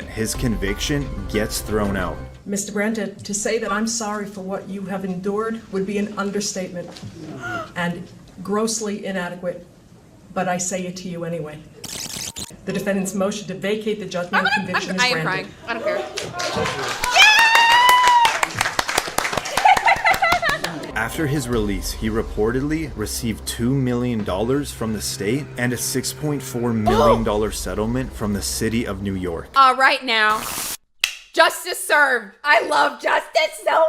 his conviction gets thrown out. Mr. Brandt, to say that I'm sorry for what you have endured would be an understatement and grossly inadequate, but I say it to you anyway. The defendant's motion to vacate the judgment of conviction is granted. I am crying. I don't care. After his release, he reportedly received $2 million from the state and a $6.4 million settlement from the city of New York. Right now. Justice served. I love justice so much.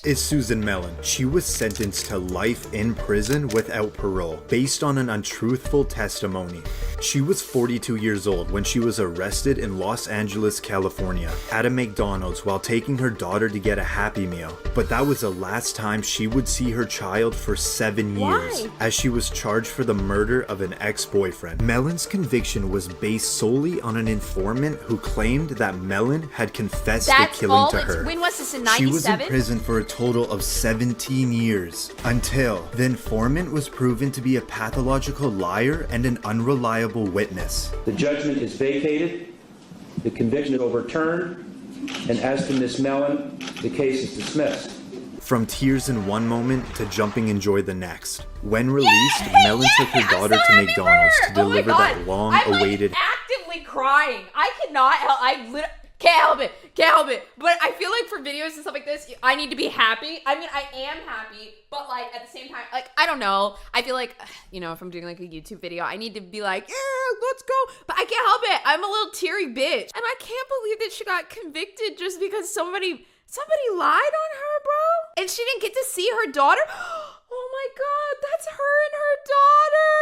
Is Susan Mellon. She was sentenced to life in prison without parole based on an untruthful testimony. She was 42 years old when she was arrested in Los Angeles, California at a McDonald's while taking her daughter to get a Happy Meal. But that was the last time she would see her child for 7 years, as she was charged for the murder of an ex-boyfriend. Mellon's conviction was based solely on an informant who claimed that Mellon had confessed the killing to her. When was this, in 97? She was in prison for a total of 17 years until the informant was proven to be a pathological liar and an unreliable witness. The judgment is vacated, the conviction is overturned, and as to Ms. Mellon, the case is dismissed. From tears in one moment to jumping in joy the next. When released, Mellon took her daughter to McDonald's to deliver that long-awaited... I'm actively crying. I cannot help. I literally... Can't help it. But I feel like for videos and stuff like this, I need to be happy. I mean, I am happy, but like at the same time, like, I don't know. I feel like, you know, if I'm doing like a YouTube video, I need to be like, yeah, let's go. But I can't help it. I'm a little teary bitch. And I can't believe that she got convicted just because somebody lied on her, bro. And she didn't get to see her daughter. Oh my God, that's her and her daughter.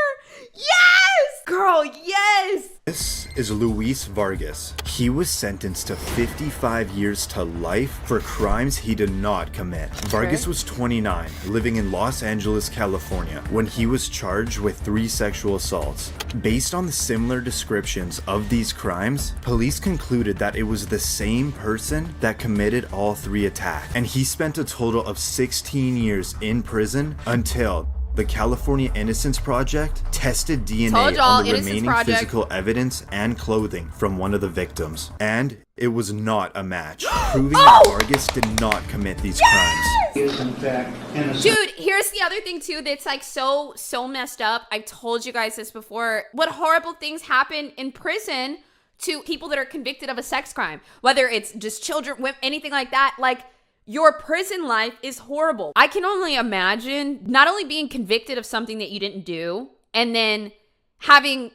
Yes! Girl, yes! This is Luis Vargas. He was sentenced to 55 years to life for crimes he did not commit. Vargas was 29, living in Los Angeles, California, when he was charged with 3 sexual assaults. Based on the similar descriptions of these crimes, police concluded that it was the same person that committed all 3 attacks, and he spent a total of 16 years in prison until the California Innocence Project tested DNA on the remaining physical evidence and clothing from one of the victims. And it was not a match, proving that Vargas did not commit these crimes. He is in fact innocent. Dude, here's the other thing too that's like so messed up. I've told you guys this before. What horrible things happen in prison to people that are convicted of a sex crime. Whether it's just children, women, anything like that. Like, your prison life is horrible. I can only imagine not only being convicted of something that you didn't do and then having,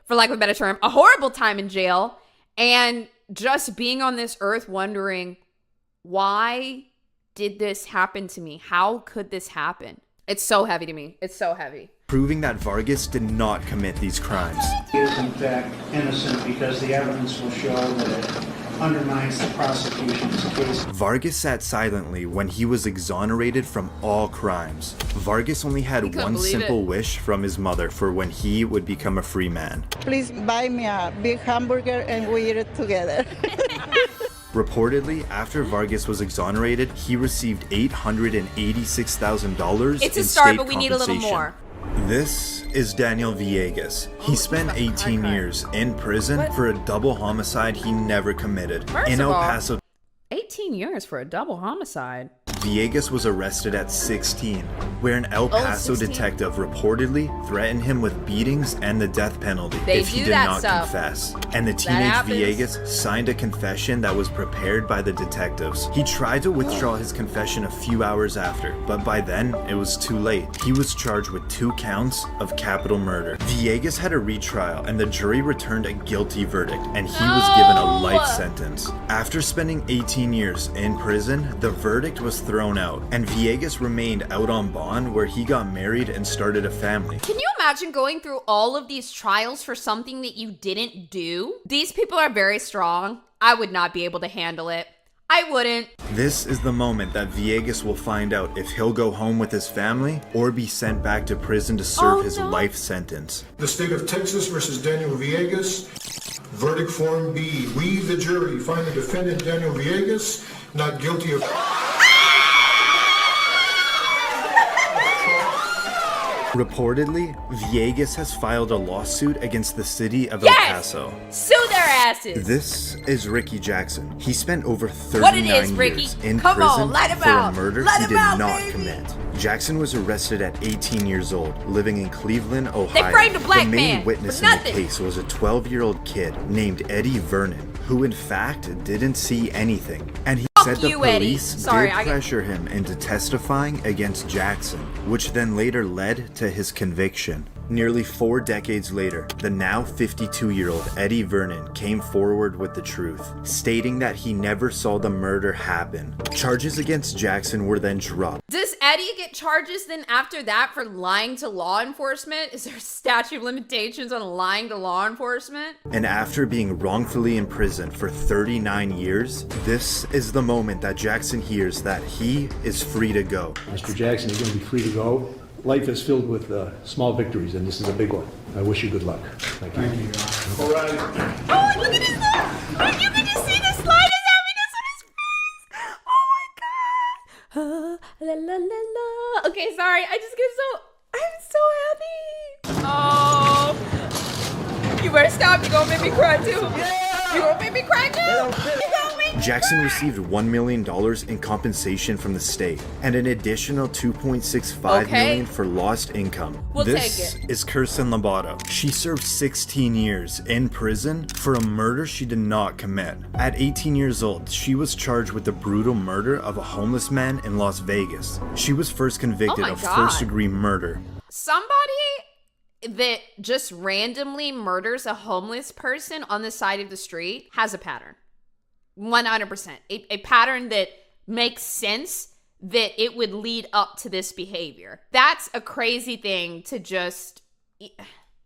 for lack of a better term, a horrible time in jail and just being on this earth wondering, why did this happen to me? How could this happen? It's so heavy to me. It's so heavy. Proving that Vargas did not commit these crimes. He is in fact innocent because the evidence will show that it undermines the prosecution's case. Vargas sat silently when he was exonerated from all crimes. Vargas only had one simple wish from his mother for when he would become a free man. Please buy me a big hamburger and we eat it together. Reportedly, after Vargas was exonerated, he received $886,000 It's a in start, state but we need a little compensation. more. This is Daniel Villegas. He spent 18 years in prison for a double homicide he never committed in El Paso. 18 years for a double homicide. Villegas was arrested at 16, where an El Paso detective reportedly threatened him with beatings and the death penalty if he did not confess. And the teenage Villegas signed a confession that was prepared by the detectives. He tried to withdraw his confession a few hours after, but by then it was too late. He was charged with 2 counts of capital murder. Villegas had a retrial and the jury returned a guilty verdict, and he was given a life sentence. After spending 18 years in prison, the verdict was thrown out, and Villegas remained out on bond where he got married and started a family. Can you imagine going through all of these trials for something that you didn't do? These people are very strong. I would not be able to handle it. I wouldn't. This is the moment that Villegas will find out if he'll go home with his family or be sent back to prison to serve his life sentence. The state of Texas versus Daniel Villegas. Verdict form B. We, the jury, find the defendant Daniel Villegas not guilty of... Reportedly, Villegas has filed a lawsuit against the city of El Yes! Paso. Sue their asses. This is Ricky Jackson. He spent over What it 39 is, Ricky? years in Come on, prison let him for a out. murder Let he him did out, not baby. commit. Jackson was arrested at 18 years old, living in Cleveland, Ohio. framed a black the main man witness for in the nothing. case was a 12-year-old kid named Eddie Vernon, who in fact didn't see anything. And he said the you, Eddie. police Sorry, did pressure him into testifying against Jackson, which then later led to his conviction. Nearly 4 decades later, the now 52-year-old Eddie Vernon came forward with the truth, stating that he never saw the murder happen. Charges against Jackson were then dropped. Does Eddie get charges then after that for lying to law enforcement? Is there a statute of limitations on lying to law enforcement? And after being wrongfully imprisoned for 39 years, this is the moment that Jackson hears that he is free to go. Mr. Jackson, you're going to be free to go. Life is filled with small victories, and this is a big one. I wish you good luck. Thank you. All right. Oh, look at his look! Oh, you can just see the slightest happiness on his face! Oh my god! La la la la. Okay, sorry. I'm so happy. Oh. You better stop. You're gonna make me cry too. You gonna make me cry too? You gonna make Jackson received $1 million in compensation from the state and an additional $2.65 million for lost income. We'll this take it. is Kirsten Lobato. She served 16 years in prison for a murder she did not commit. At 18 years old, she was charged with the brutal murder of a homeless man in Las Vegas. She was first convicted my of God. first-degree murder. Somebody that just randomly murders a homeless person on the side of the street has a pattern. 100%. A pattern that makes sense that it would lead up to this behavior. That's a crazy thing to just...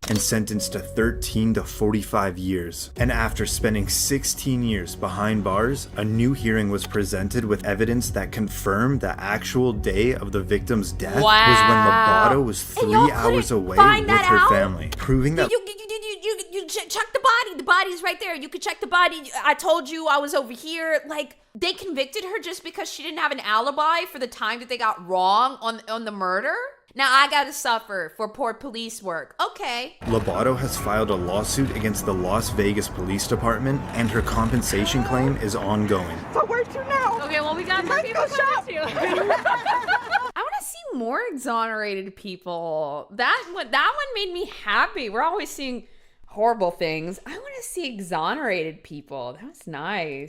And sentenced to 13 to 45 years. And after spending 16 years behind bars, a new hearing was presented with evidence that confirmed the actual day of the victim's death was when Lobato was And 3 y'all hours couldn't away find with that her out? family, proving that You check the body. The body's right there. You could check the body. I told you I was over here. Like, they convicted her just because she didn't have an alibi for the time that they got wrong on the murder? Now I gotta suffer for poor police work. Okay. Lobato has filed a lawsuit against the Las Vegas Police Department, and her compensation claim is ongoing. So where's you now? Okay, well, we got more people coming too. I want to see more exonerated people. That one made me happy. We're always seeing horrible things. I want to see exonerated people. That was nice.